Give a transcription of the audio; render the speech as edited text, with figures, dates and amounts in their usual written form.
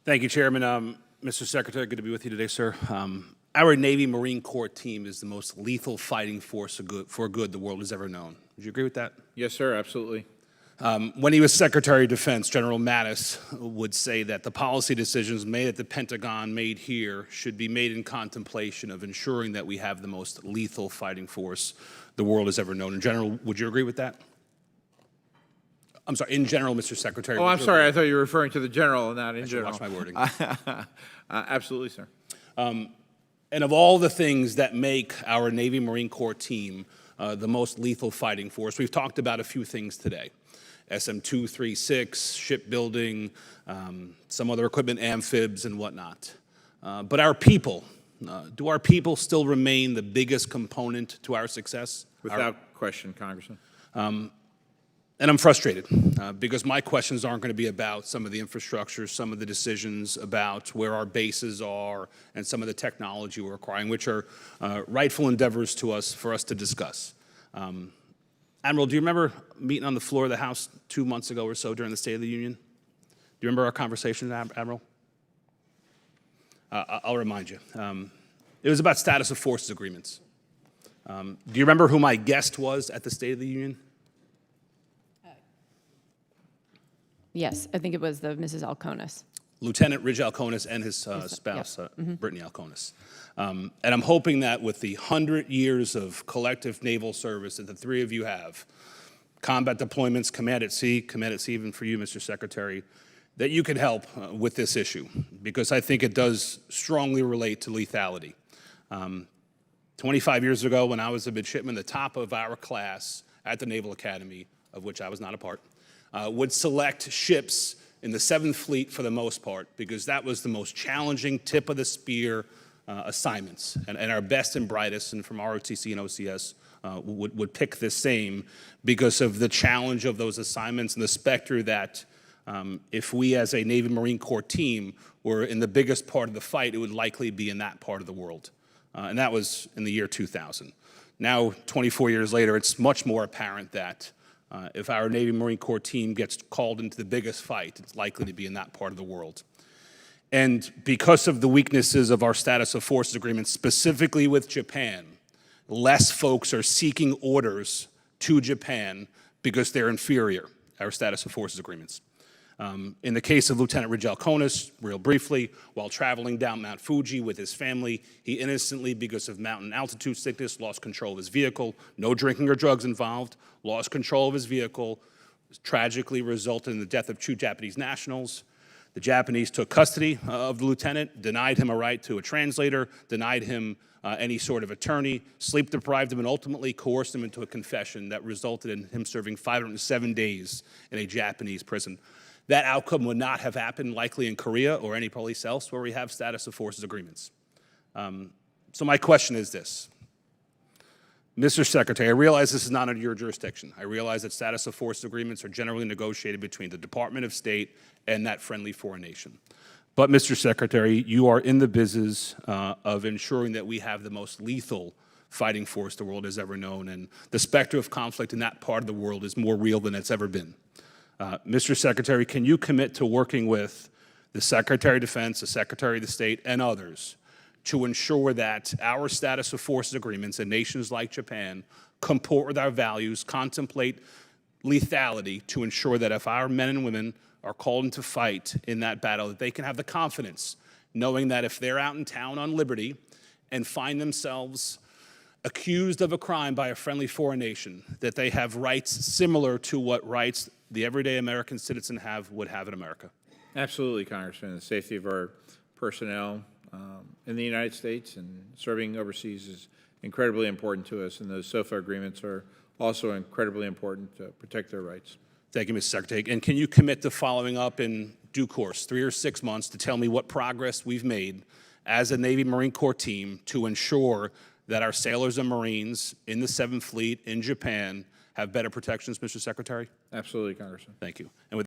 Thank you, Chairman. Mr. Secretary, good to be with you today, sir. Our Navy Marine Corps team is the most lethal fighting force for good the world has ever known. Would you agree with that? Yes, sir, absolutely. When he was Secretary of Defense, General Mattis would say that the policy decisions made at the Pentagon, made here, should be made in contemplation of ensuring that we have the most lethal fighting force the world has ever known. In general, would you agree with that? I'm sorry, in general, Mr. Secretary. Oh, I'm sorry, I thought you were referring to the general and not in I should general. watch my wording. Absolutely, sir. And of all the things that make our Navy Marine Corps team the most lethal fighting force, we've talked about a few things today. SM-236, shipbuilding, some other equipment, amphibs, and whatnot. But our people, do our people still remain the biggest component to our success? Without question, Congressman. And I'm frustrated because my questions aren't going to be about some of the infrastructure, some of the decisions about where our bases are, and some of the technology we're acquiring, which are rightful endeavors for us to discuss. Admiral, do you remember meeting on the floor of the House 2 months ago or so during the State of the Union? Do you remember our conversation, Admiral? I'll remind you. It was about status of forces agreements. Do you remember who my guest was at the State of the Union? Yes, I think it was the Mrs. Alconis. Lieutenant Ridge Alconis and his spouse, Brittany Alconis. And I'm hoping that with the 100 years of collective naval service that the three of you have, combat deployments, command at sea even for you, Mr. Secretary, that you can help with this issue, because I think it does strongly relate to lethality. 25 years ago, when I was a midshipman, the top of our class at the Naval Academy, of which I was not a part, would select ships in the 7th Fleet for the most part, because that was the most challenging tip of the spear assignments. And our best and brightest, and from ROTC and OCS, would pick the same because of the challenge of those assignments and the specter that if we as a Navy Marine Corps team were in the biggest part of the fight, it would likely be in that part of the world. And that was in the year 2000. Now, 24 years later, it's much more apparent that if our Navy Marine Corps team gets called into the biggest fight, it's likely to be in that part of the world. And because of the weaknesses of our status of forces agreement, specifically with Japan, less folks are seeking orders to Japan because they're inferior, our status of forces agreements. In the case of Lieutenant Ridge Alconis, real briefly, while traveling down Mount Fuji with his family, he innocently, because of mountain altitude sickness, lost control of his vehicle, no drinking or drugs involved, lost control of his vehicle, tragically resulted in the death of 2 Japanese nationals. The Japanese took custody of the lieutenant, denied him a right to a translator, denied him any sort of attorney, sleep deprived him, and ultimately coerced him into a confession that resulted in him serving 507 days in a Japanese prison. That outcome would not have happened likely in Korea or any place else where we have status of forces agreements. So my question is this. Mr. Secretary, I realize this is not under your jurisdiction. I realize that status of forces agreements are generally negotiated between the Department of State and that friendly foreign nation. But Mr. Secretary, you are in the business of ensuring that we have the most lethal fighting force the world has ever known, and the specter of conflict in that part of the world is more real than it's ever been. Mr. Secretary, can you commit to working with the Secretary of Defense, the Secretary of the State, and others to ensure that our status of forces agreements in nations like Japan comport with our values, contemplate lethality, to ensure that if our men and women are called into fight in that battle, that they can have the confidence knowing that if they're out in town on liberty and find themselves accused of a crime by a friendly foreign nation, that they have rights similar to what rights the everyday American citizen would have in America? Absolutely, Congressman. The safety of our personnel in the United States and serving overseas is incredibly important to us, and those SOFA agreements are also incredibly important to protect their rights. Thank you, Mr. Secretary. And can you commit to following up in due course, 3 or 6 months, to tell me what progress we've made as a Navy Marine Corps team to ensure that our sailors and Marines in the 7th Fleet in Japan have better protections, Mr. Secretary? Absolutely, Congressman. Thank you. And with